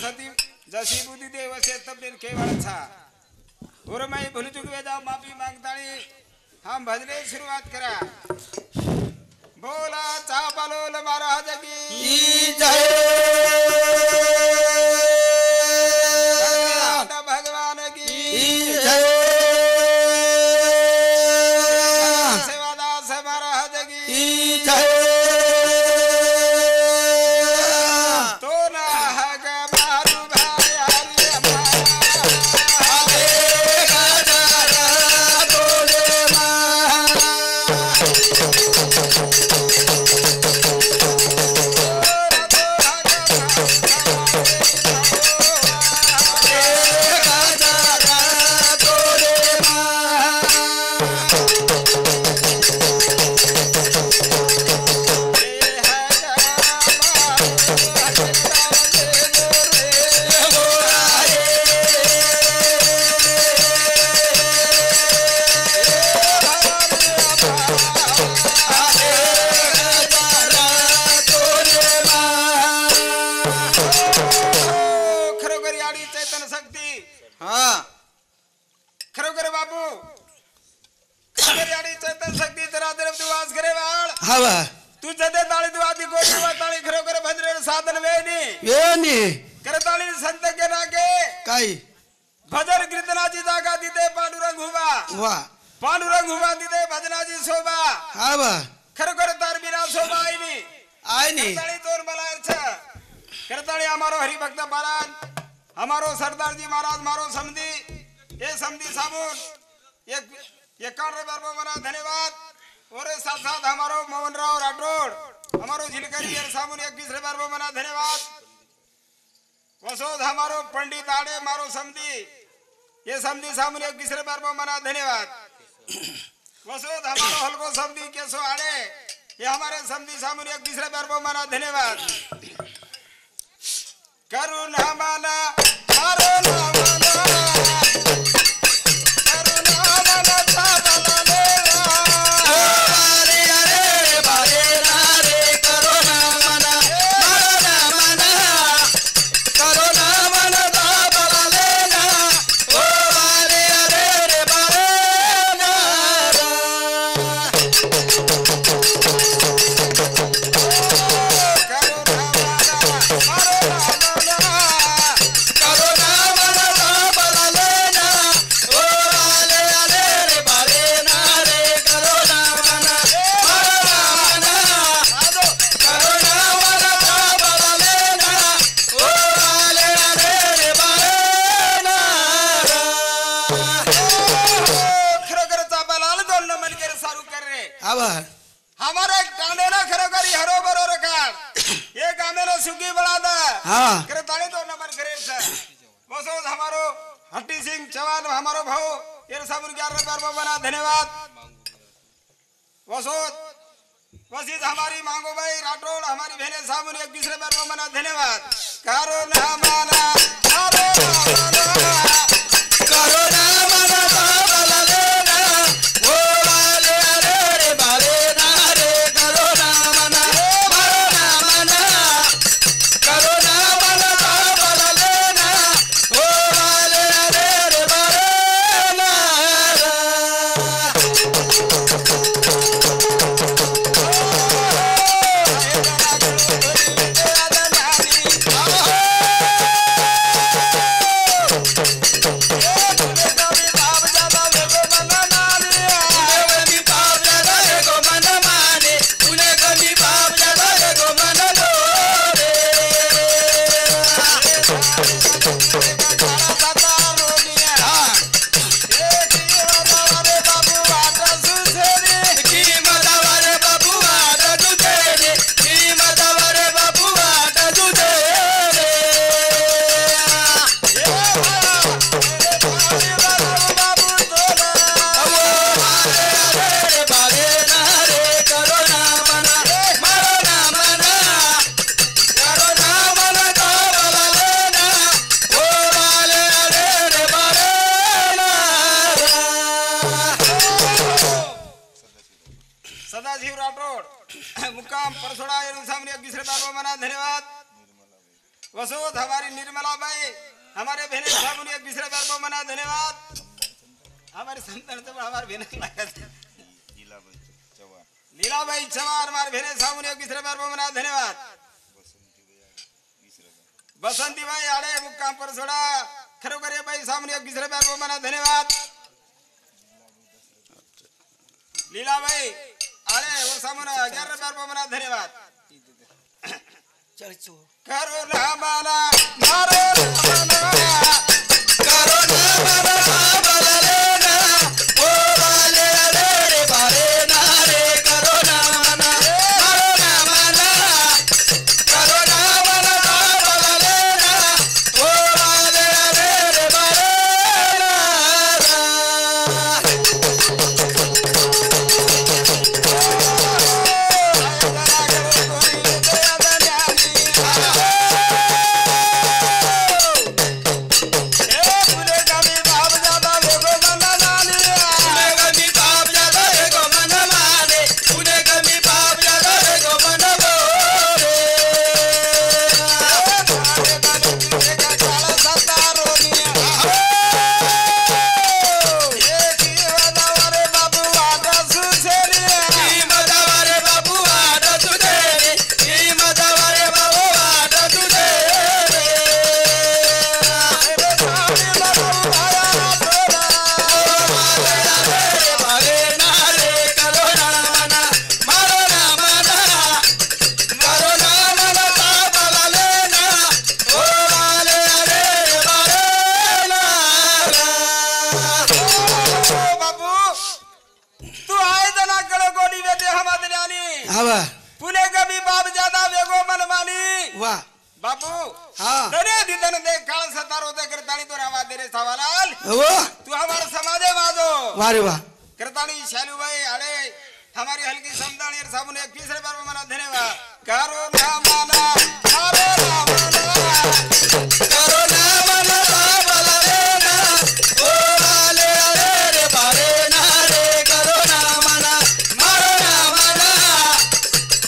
सती जशी बुद्धी देव से तब्दील केवळचा उरमई भूल चुक वेदा माफी मागताळी हम भजने शुरुआत करा बोला चापलोल महाराज की जय भगवान की जय सेवादास महाराज की जय भजन कीर्तनाची जागा तिथे पांडुरंग उभा पांडुरंग उभा तिथे भजनाची शोभा खरोखर तार बिना शोभा आईनी तोर मला करताली हमारो हरिभक्त बारान हमारो सरदार जी महाराज मारो समधी ये समधी साबुन ये कार्य बार बना धन्यवाद और साथ साथ हमारो मोहन राव राठौड़ हमारो झिलकरी साबुन 21 बार बना धन्यवाद वसोद हमारो पंडित आड़े मारो समधी ये समधी सामने 21 बार मना धन्यवाद वसोद हमारो हल्को समधी केसो आड़े ये हमारे समधी सामने 21 बार मना धन्यवाद करुणा माना करुणा माना हमारे गाने ना खरोखर हरो बरो रखाड ये गाने ना सुखी बड़ा दा करे ताली तो नंबर करे सर वसोद हमारो हट्टी सिंह चौहान हमारो भाऊ ये साबुन 11 बार बना धन्यवाद वसोद वसीद हमारी मांगो भाई राठौड़ हमारी बहने साबुन 21 बार बना धन्यवाद करो ना माना करो ना माना करो ना माना बाबा लेना ओ वाले अरे बाले वसोत हमारी निर्मला बाई हमारे बहने साबुन एक दूसरे बार को मना धन्यवाद हमारे संतान से हमारे बहने लीलाबाई चवार हमारे बहने साबुन एक दूसरे बार को मना धन्यवाद बसंती भाई आड़े मुक्काम पर सोड़ा खरोखर भाई साबुन एक दूसरे बार को मना धन्यवाद लीलाबाई आड़े वो साबुन 11 बार को मना धन्यवाद करो ना माना मारो ना करो ना माना बाबा लेना ओ वाले रे बारे ना रे करो ना माना मारो ना माना करो ना माना बाबा लेना ओ वाले रे बारे ना करताली शालू भाई अरे हमारी हल्की समदानी और साबुन एक तीसरे बार में मना धन्यवाद करो ना माना मारो ना माना करो ना माना बाबा लेना ओ वाले रे बारे ना रे करो ना माना मारो ना माना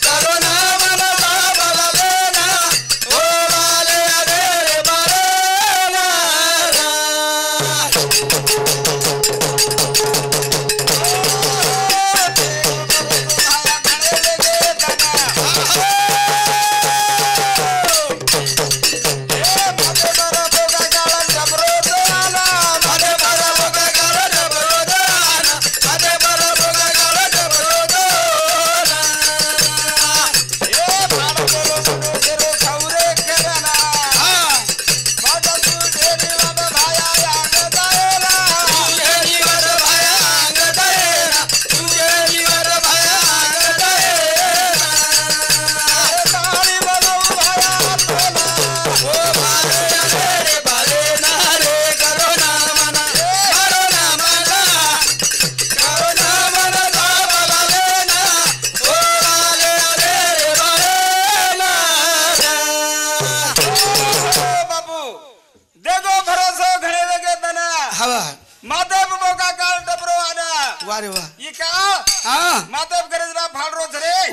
करो ना माना बाबा लेना ओ वाले रे बारे ना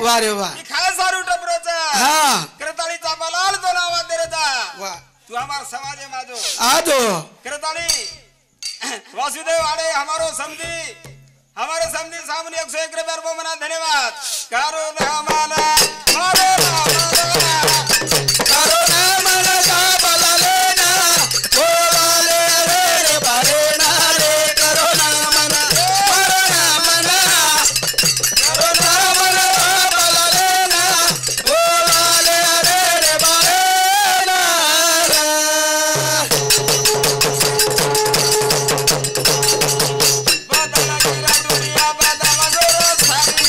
वारे वा खास सारू टपरोचा हां करताळीचा बलाल तो नावा देरेचा वा तू हमार समाज माजो आजो करताळी वासुदेव आड़े हमारे समझी सामने 101 रुपया वो मना धन्यवाद करो ना माना मारो ना करो ना माना बाबा लेना ओ वाले रे बारे ना रे करो ना माना मारो ना माना करो ना माना बाबा लेना ओ वाले रे बारे ना बादला गिरा दुनिया बादला गोरो सारी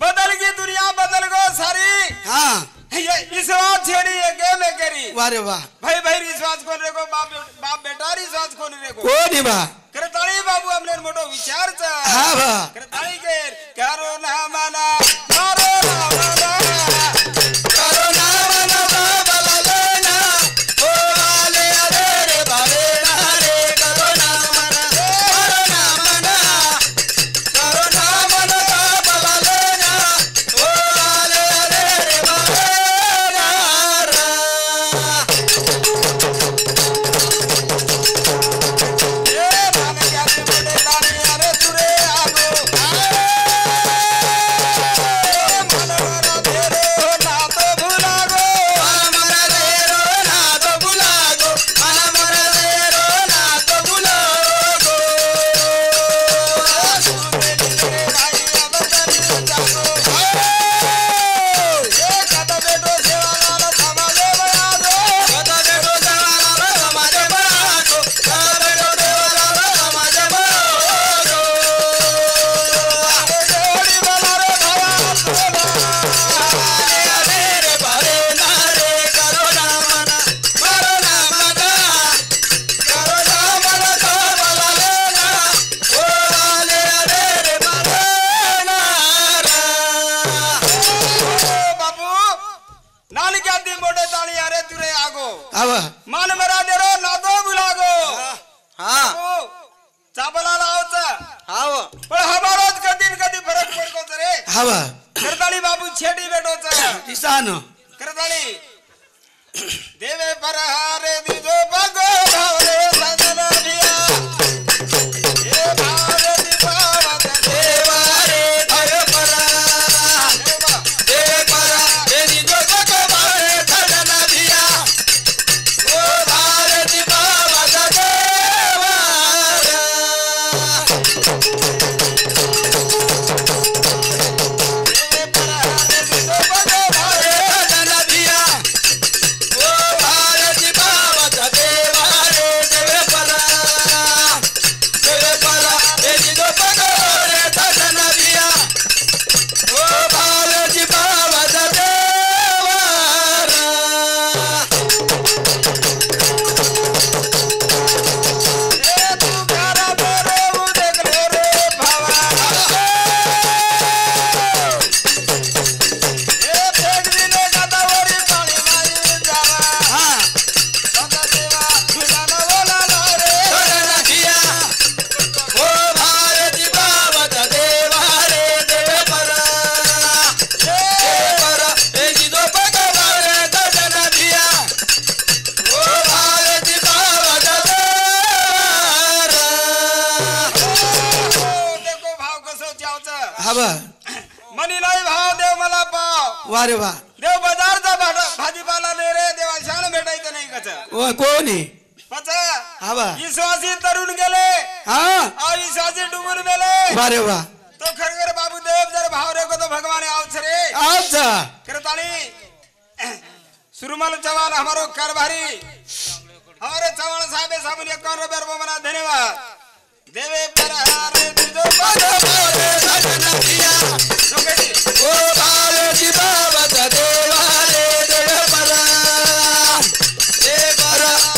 बदल की दुनिया बदल गो सारी। हाँ ये विश्वास छेड़ी ये गेम है करी। वारे वाह भाई भाई विश्वास कोण रे को बाप बेटा विश्वास कोण रे को कोणी बा करताळी बाबू हमने मोठो विचार च हाँ बा करताळी के करो ना मना मारो ना मना करो ना मना बाबा लेना ओ वाले अरे रे बाबे ना रे करो ना मना करो ना मना बाबा लेना ओ वाले अरे रे बाबे ना रा मान मरा दे रो ना तो बुलागो हाँ चापला लावचा हाव पण हमारोच कधी कधी फरक पडतो रे हाव करताळी बाबू छेडी बेटोचा किसान करताळी देवे परहारे दिजो बगो भावरे सजन दिया ये भारती पावत देवारे देव परा हे दिजो बगो भावरे सजन दिया ओ भारती पावत देवारा देवे परहारे दिजो बगो भावरे सजन दिया ओ भारती पावत देवारे देव परा हे दिजो बगो भावरे सजन दिया ओ भारती पावत देवारा ए तू गारा बोरे उदेख रे भावा ए फेक दिने गदावरी पाणी माई जावा हाँ सदा देवा दुलान ओला रे सजन दिया ओ भारती पावत देवारे देव परा हे दिजो बगो भावरे सजन दिया ओ भारती पावत देवारा देखो भाव कसो जावचा हवा मनी नाही भाव देव मला पाव वारे वा देव बाजारचा भाजीपाला ने रे देवा शान भेटायचं नाही कच ओ कोणी पच हवा विश्वासी तरुण गेले हाँ अविश्वासी डुबून गेले वारे वा तो खरगर बाबू देव जर भाव रे को तो भगवान आवछ रे अच्छा करताली सुरमल चौहान हमारो कारभारी हमारे चौहान साहब सामने 51 रुपया मना धन्यवाद देवे परहारे दिजो बगो भावरे सजन दिया जोगेटी ओ भारती पावत देवारे देव परा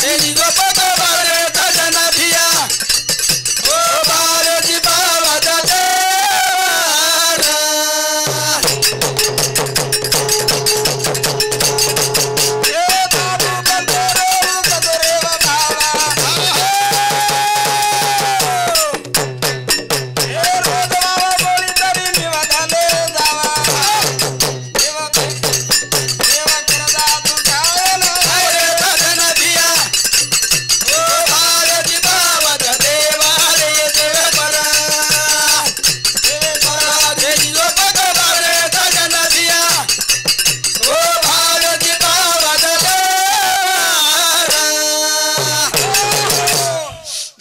हे दिजो बगो भावरे सजन दिया ओ भारती पावत देवारा ए बाबू बंदरे कदरे भावा ए रोज बाबा बोली तरी निवाले जावा देवा करदा तू खायला अरे सजन दिया ओ भारती पावत देवारे देव परा हे दिजो बगो भावरे सजन दिया ओ भारती पावत देवारा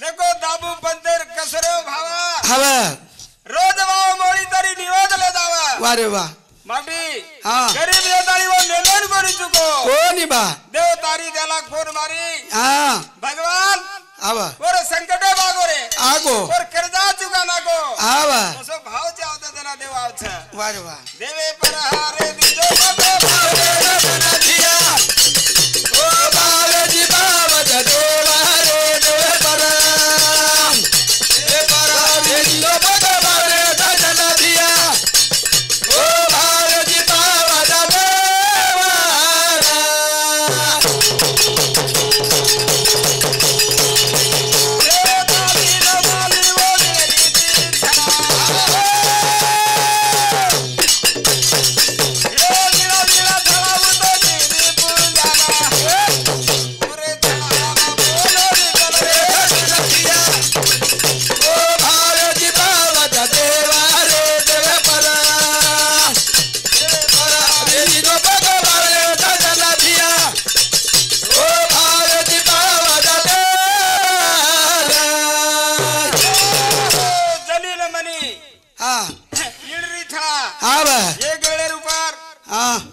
देखो दाबू बंदर कसरो भावा हवा रोज बाबा मोळी तरी निवाले जावा वारे वा माटी हाँ गरीब येताळी वो नेलन कोणी चुको कोणी बा देव तारी त्याला कोण मारी हाँ भगवान आवा और संकटे बागो रे आगो और कर्जा चुका नाको आवा असो भाव चावता जना देवा छ वारे वाह देवे पर हारे दिजो मतो भावे रतन दिया ओ भावे जी भावत देवा रे देव पर ए दियो मतो भावे रतन दिया ओ भावे जी भावत देवा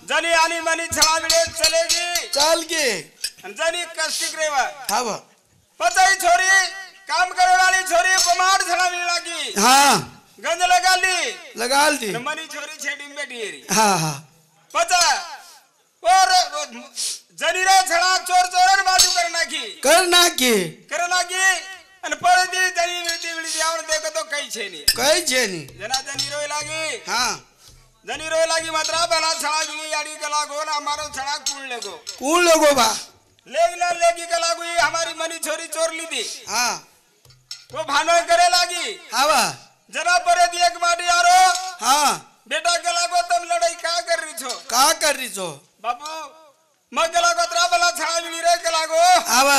जनी आनी मनी छळा मिळे चलेगी चल के जनी कष्टिक रेवा हाँ पचाई छोरी काम करे वाली छोरी बमार छळा मिल लागी हाँ गंज लगा ली मनी छोरी छेडी में ढेरी हाँ हाँ पचा और जनी रे छळा चोर चोरन बाजू करना की अन परदी जनी विळती आवण देखो तो कई छेनी जना जनी रोय लागी हाँ जनी रोय लागी मात्रा बला छळा बिली याडी कला गो ना मारो छळा कूण लोगो बा लेगी कला गई हमारी मनी छोरी चोर ली थी हाँ वो भानो करे लागी हाँ बा जना पर एक बाटी यारो हाँ बेटा कला गो तुम लड़ाई का कर रही छो बाबू मग कला गो त्रा बला छळा बिली रे कला गो हाँ बा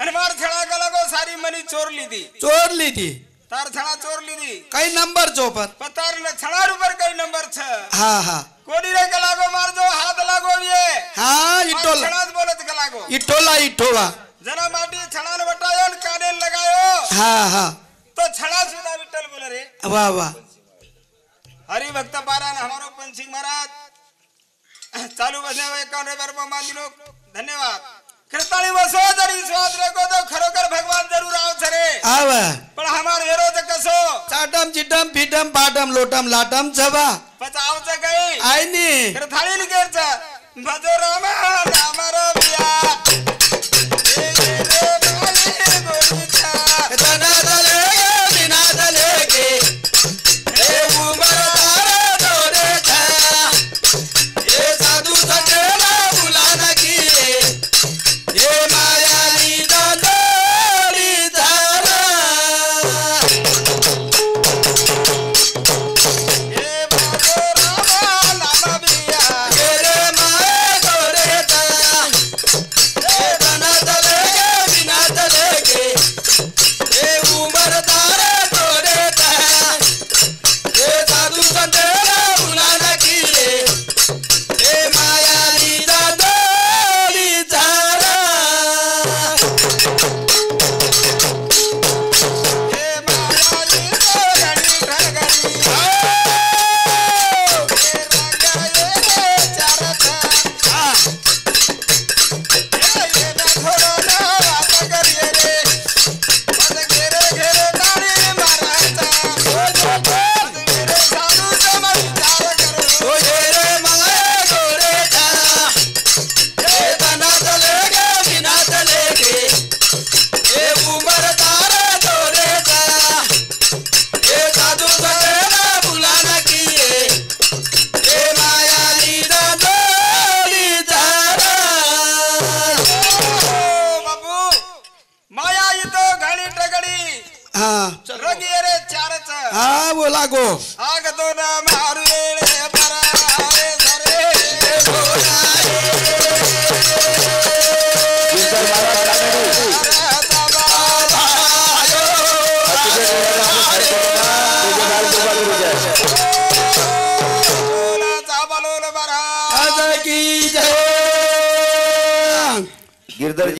अन मार छळा कला गो सारी मनी चोर ली थी तार छळा चोर ली थी कई नंबर चो पर पतार ने छळा ऊपर कई नंबर छ हाँ हाँ कोडी रे कला गो मार जो हाथ लागो ये हाँ इटोला छळा बोलत कला गो इटोला जना माटी छळा ने बटायो न काने लगायो हाँ हाँ तो छळा सुदा विठल बोले रे वाह वाह हरि भक्त पारायण हमारो पंसिंह महाराज चालू बसने हुए 51 रुपये मांदिनो धन्यवाद कृताली वसो जरी स्वाद रे को तो खरोकर भगवान जरूर आओ छरे आवा पण हमार हेरो ज कसो चाटम चिटम पीटम पाटम लोटम लाटम छबा पचाव च गई आई नी कृताली लिखेर छ भजो राम नाम रबिया ए रे भाई गोरिछा तना दले बिना दले के ए उमर तारे तोरे था ये साधु सकेला बुलाना की ये माया नी दादरी धारा ए भजो राम नाम रबिया ये रे माया तोरे था ए तना दले बिना दले के ए उमर तारे तोरे था ये साधु सकेला बुलाना की ये माया नी दादरी धारा ए माया नी गोरणी ठगणी हाँ वो लागो आग तो ना मारू रे परारे सरे की जय गिरधर